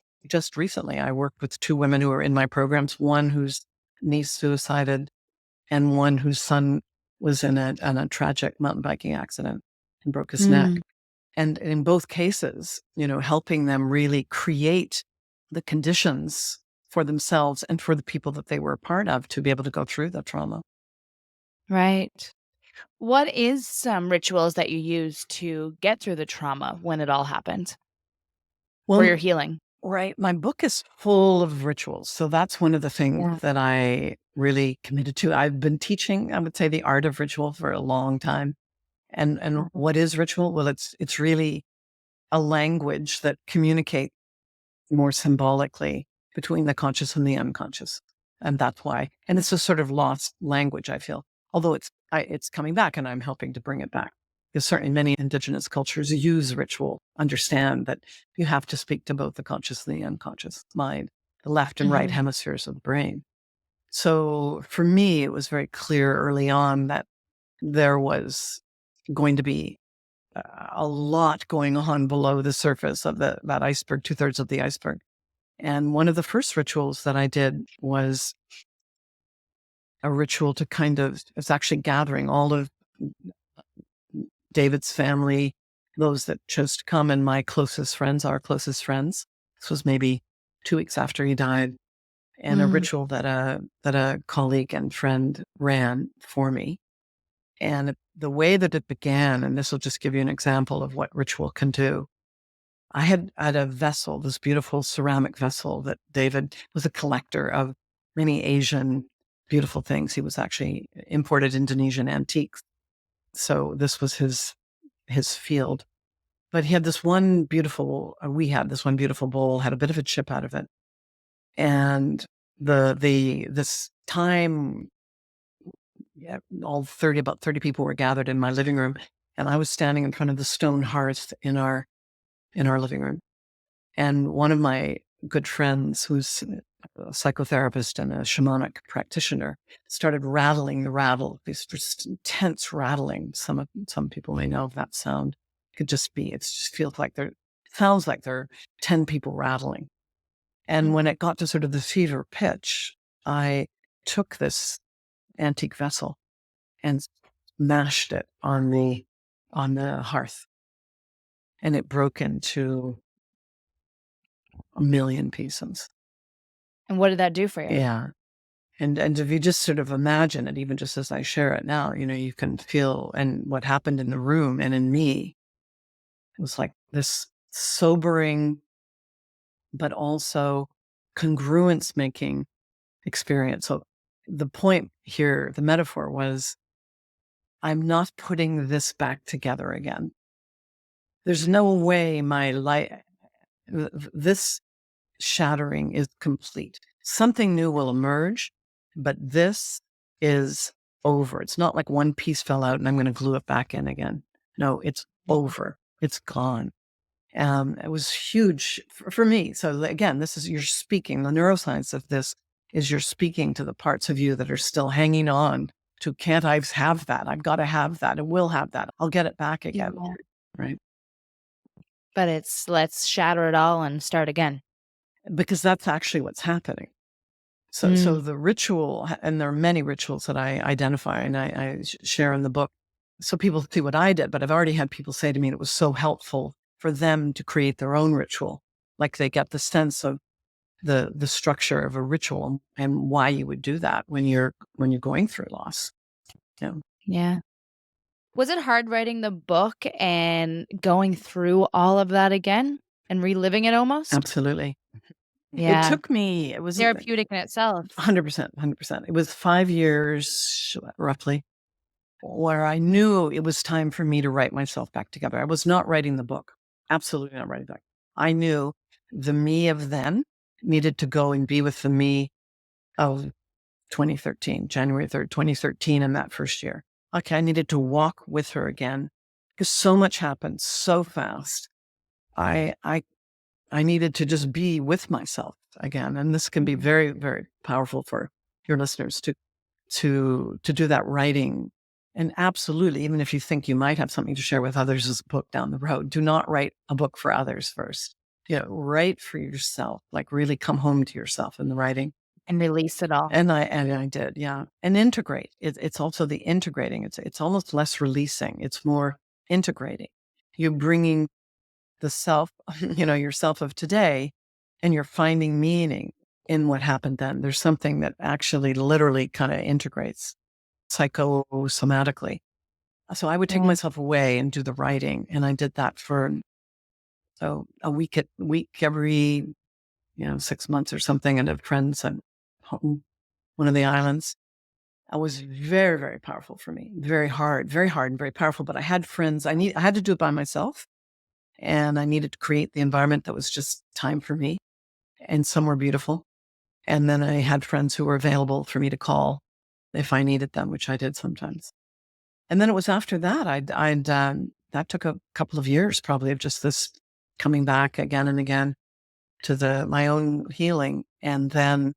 recently, I worked with two women who are in my programs. One whose niece suicided, and one whose son was in a tragic mountain biking accident and broke his Mm. neck. And in both cases, helping them really create the conditions for themselves and for the people that they were a part of to be able to go through the trauma. Right. What is some rituals that you use to get through the trauma when it all happened for your Well, healing? right. My book is full of rituals. So that's one of the things Yeah. that I really committed to. I've been teaching, I would say, the art of ritual for a long time. And Mhm. what is ritual? Well, it's really a language that communicates more symbolically between the conscious and the unconscious. And that's why. And it's a sort of lost language, I feel. Although it's coming back and I'm helping to bring it back. Because certainly many indigenous cultures use ritual, understand that you have to speak to both the conscious and the unconscious mind, the left and right Mhm. hemispheres of the brain. So for me, it was very clear early on that there was going to be a lot going on below the surface of that iceberg, two-thirds of the iceberg. And one of the first rituals that I did was a ritual to kind of, it's actually gathering all of David's family, those that chose to come, and my closest friends, our closest friends. This was maybe 2 weeks after he died, and a Mm. ritual that a colleague and friend ran for me. And the way that it began, and this will just give you an example of what ritual can do. I had a vessel, this beautiful ceramic vessel that David was a collector of many Asian beautiful things. He was actually imported Indonesian antiques. So this was his field. But he had this one beautiful, we had this one beautiful bowl, had a bit of a chip out of it. And this time, yeah, about 30 people were gathered in my living room. And I was standing in front of the stone hearth in our living room. And one of my good friends, who's a psychotherapist and a shamanic practitioner, started rattling the rattle, these just intense rattling. Some people may know that sound. Could just be, it just feels like sounds like there are 10 people rattling. And when Mhm. it got to sort of the fever pitch, I took this antique vessel and smashed it on the hearth. And it broke into a million pieces. And what did that do for you? Yeah. And if you just sort of imagine it, even just as I share it now, you can feel and what happened in the room and in me, it was like this sobering, but also congruence making experience. So the point here, the metaphor was, I'm not putting this back together again. There's no way my life, this shattering is complete. Something new will emerge, but this is over. It's not like one piece fell out and I'm going to glue it back in again. No, it's Mhm. over. It's gone. It was huge for me. So again, this is you're speaking. The neuroscience of this is you're speaking to the parts of you that are still hanging on to can't I have that? I've got to have that. I will have that. I'll get it back again. Yeah. Right. But it's let's shatter it all and start again. Because that's actually what's happening. So Mm. the ritual, and there are many rituals that I identify and I share in the book. So people see what I did, but I've already had people say to me it was so helpful for them to create their own ritual. Like they get the sense of the structure of a ritual and why you would do that when you're going through loss. Yeah, Yeah. Was it hard writing the book and going through all of that again and reliving it almost? absolutely. It Yeah. took me, it was Therapeutic in itself. 100%, 100%. It was 5 years roughly where I knew it was time for me to write myself back together. I was not writing the book. Absolutely not writing that. I knew the me of then needed to go and be with the me of 2013, January 3rd, 2013, in that first year. Okay, I needed to walk with her again because so much happened so fast. I I I needed to just be with myself again. And this can be Mhm. very, very powerful for your listeners to do that writing. And absolutely, even if you think you might have something to share with others as a book down the road, do not write a book for others first. Write for yourself, like really come home to yourself in the writing. And release it all. And I did, yeah. And integrate. It's also the integrating. It's almost less releasing. It's more integrating. You're bringing the self, yourself of today, and you're finding meaning in what happened then. There's something that actually literally kind of integrates psychosomatically. So I would take Yeah. myself away and do the writing. And I did that for a week every, 6 months or something. And have friends at home, one of the islands. It was very, very powerful for me. Very hard and very powerful. But I had friends. I had to do it by myself. And I needed to create the environment that was just time for me and somewhere beautiful. And then I had friends who were available for me to call if I needed them, which I did sometimes. And then it was after that, that took a couple of years probably of just this coming back again and again to my own healing. And then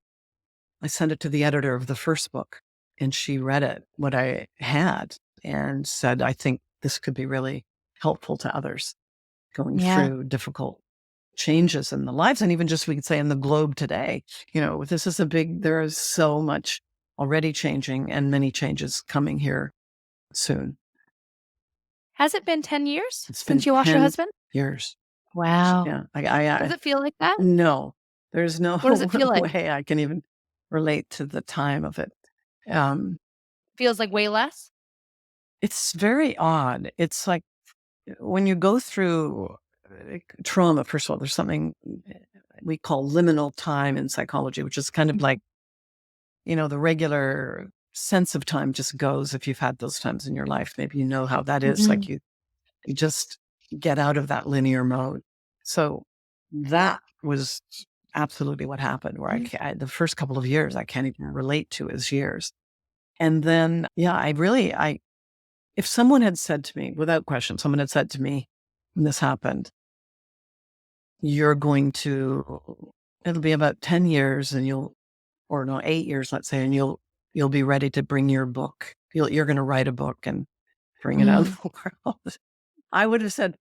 I sent it to the editor of the first book and she read it, what I had, and said, I think this could be really helpful to others going Yeah. through difficult changes in the lives. And even just, we could say in the globe today, this is there is so much already changing and many changes coming here soon. Has it been 10 years It's been since you lost your 10 husband? years. Wow. Yeah. Does it feel like that? No, there's no What does it feel like? way I can even relate to the time of it. Um, Feels like way less? it's very odd. It's like when you go through trauma, first of all, there's something we call liminal time in psychology, which is kind of like, the regular sense of time just goes if you've had those times in your life. Maybe you know how that is. Like Mhm. you just get out of that linear mode. So that was absolutely what happened, where the first couple of years, I can't even relate to as years. And then, yeah, if someone had said to me, without question, someone had said to me when this happened, you're going to, it'll be about 10 years and or no, 8 years, let's say, and you'll be ready to bring your book. You're going to write a book and bring it out Mm. of the world. I would have said,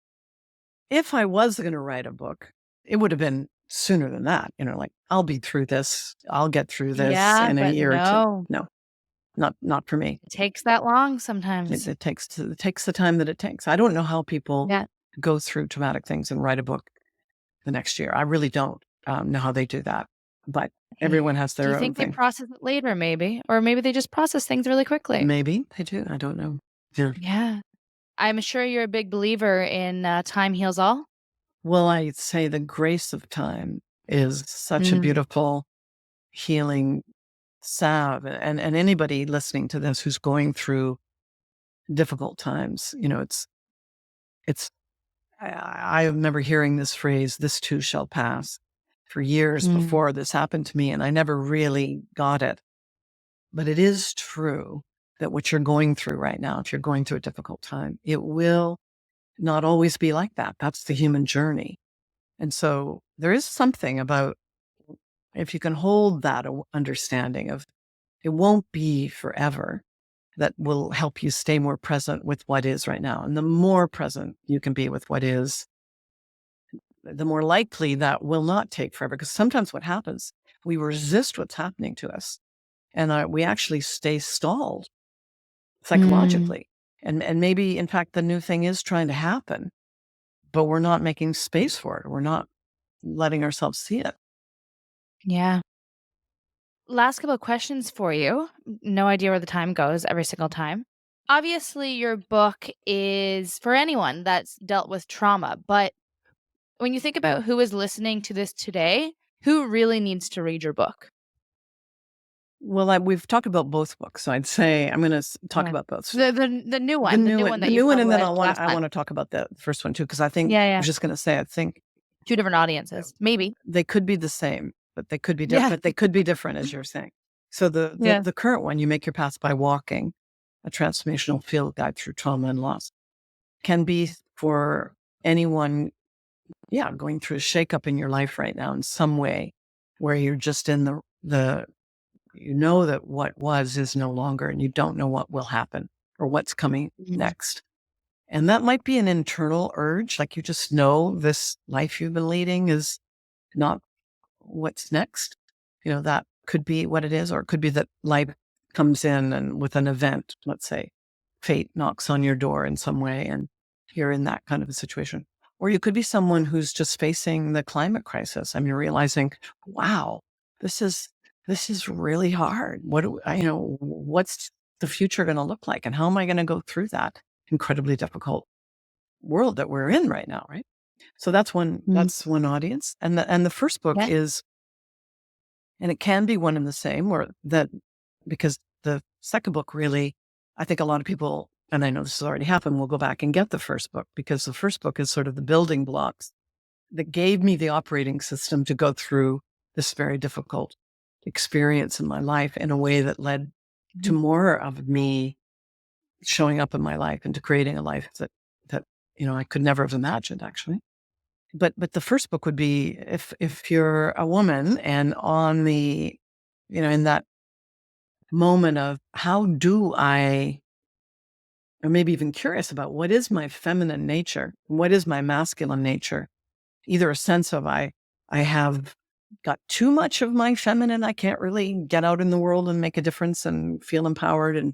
if I was going to write a book, it would have been sooner than that. Like, I'll be through this. I'll get through this Yeah, in a but year or two. no. No, not for me. It takes that long It, sometimes. it takes the time that it takes. I don't know how people Yeah. go through traumatic things and write a book the next year. I really don't know how they do that. But everyone has Do you their own think they thing. process it later maybe? Or maybe they just process things really quickly? Maybe they do. I don't know. Yeah. Yeah. I'm sure you're a big believer in, time heals all? Well, I'd say the grace of time is such a Mm. beautiful healing salve. And anybody listening to this who's going through difficult times, it's, I remember hearing this phrase, this too shall pass, for years Mm. before this happened to me. And I never really got it. But it is true that what you're going through right now, if you're going through a difficult time, it will not always be like that. That's the human journey. And so there is something about, if you can hold that understanding of it won't be forever, that will help you stay more present with what is right now. And the more present you can be with what is, the more likely that will not take forever. Because sometimes what happens, we resist what's happening to us and we actually stay stalled Mm. psychologically. And maybe, in fact, the new thing is trying to happen, but we're not making space for it. We're not letting ourselves see it. Yeah. Last couple of questions for you. No idea where the time goes every single time. Obviously, your book is for anyone that's dealt with trauma, but when you think about who is listening to this today, who really needs to read your book? Well, we've talked about both books. So I'd say I'm going to talk Yeah. about both. The new one, the new one The that you new one, and then published last I time. want to talk about the first one too, because I think Yeah, I yeah. was just going to say I think 2 different uh, audiences, maybe. they could be the same, but they could be different. Yeah. But they could be different, as you're saying. So Yeah. the current one, "You Make Your Path by Walking: A Transformational Field Guide Through Trauma and Loss," can be for anyone, yeah, going through a shakeup in your life right now in some way, where you're just in the that what was is no longer, and you don't know what will happen or what's coming Mhm. next. And that might be an internal urge, like you just know this life you've been leading is not what's next. That could be what it is, or it could be that life comes in and with an event, let's say fate knocks on your door in some way and you're in that kind of a situation. Or you could be someone who's just facing the climate crisis. I mean, realizing, wow, this is this is really hard. What do I, what's the future going to look like, and how am I going to go through that incredibly difficult world that we're in right now, right? So Mm, that's one audience, and the first book yeah. is, and it can be one and the same, or that, because the second book really, I think a lot of people, and I know this has already happened, will go back and get the first book, because the first book is sort of the building blocks that gave me the operating system to go through this very difficult experience in my life in a way that led to Mhm. more of me showing up in my life and to creating a life that I could never have imagined, actually. But the first book would be, if you're a woman and on the, in that moment of how do I, or maybe even curious about what is my feminine nature, what is my masculine nature, either a sense of I have got too much of my feminine, I can't really get out in the world and make a difference and feel empowered and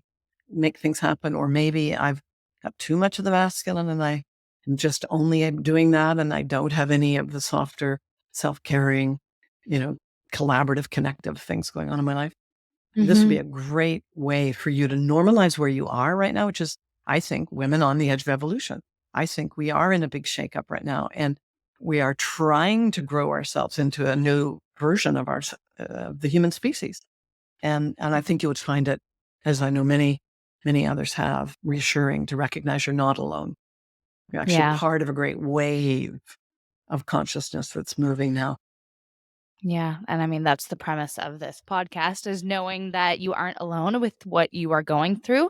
make things happen, or maybe I've got too much of the masculine and I am just only doing that and I don't have any of the softer, self-caring, you know, collaborative, connective things going on in my life. This would be Mhm. a great way for you to normalize where you are right now, which is, I think, women on the edge of evolution. I think we are in a big shakeup right now, and we are trying to grow ourselves into a new version of the human species. And I think you would find it, as I know many others have, reassuring to recognize you're not alone. You're actually Yeah. part of a great wave of consciousness that's moving now. Yeah, and I mean, that's the premise of this podcast is knowing that you aren't alone with what you are going through.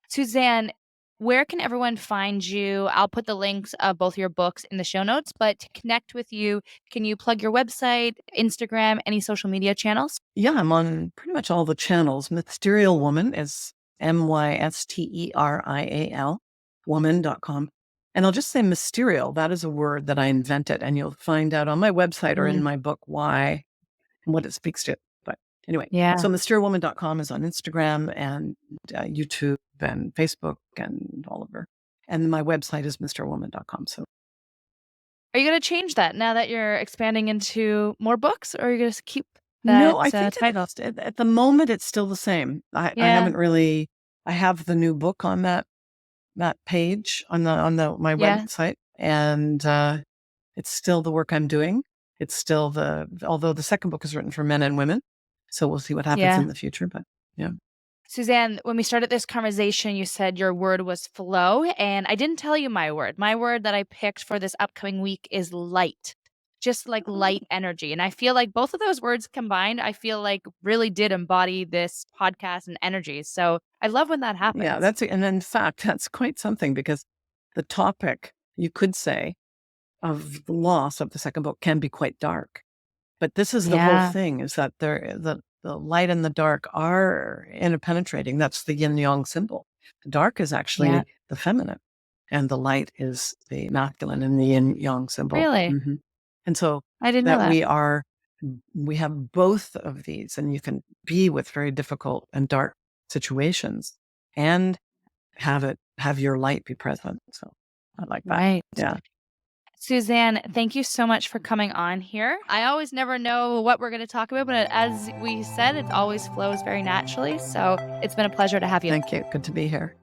Suzanne, where can everyone find you? I'll put the links of both your books in the show notes, but to connect with you, can you plug your website, Instagram, any social media channels? Yeah, I'm on pretty much all the channels. Mysterial Woman is Mysterial, woman.com. And I'll just say mysterial. That is a word that I invented, and you'll find out on my website or in Mm, my book why and what it speaks to. But anyway, yeah. so mysterialwoman.com is on Instagram and YouTube and Facebook and all over. And my website is mysteriowoman.com. So Are you gonna change that now that you're expanding into more books, or are you gonna keep no, I that, think title? at the moment it's still the same. I Yeah, haven't really. I have the new book on that page on the my yeah, website, and it's still the work I'm doing. It's still although the second book is written for men and women, so we'll see what happens yeah. in the future. But yeah, Suzanne, when we started this conversation, you said your word was flow, and I didn't tell you my word. My word that I picked for this upcoming week is light, just like light energy. And I feel like both of those words combined, I feel like really did embody this podcast and energy. So I love when that yeah, happens. and in fact, that's quite something, because the topic, you could say, of the loss of the second book can be quite dark. But this is the whole Yeah, thing, is that the light and the dark are interpenetrating. That's the yin yang symbol. The dark is yeah, actually the feminine, and the light is the masculine in the yin yang symbol. really. And so I didn't know that that. we have both of these, and you can be with very difficult and dark situations and have your light be present. So I like that. Right. Yeah. Suzanne, thank you so much for coming on here. I always never know what we're going to talk about, but as we said, it always flows very naturally. So it's been a pleasure to have you. Thank you. Good to be here.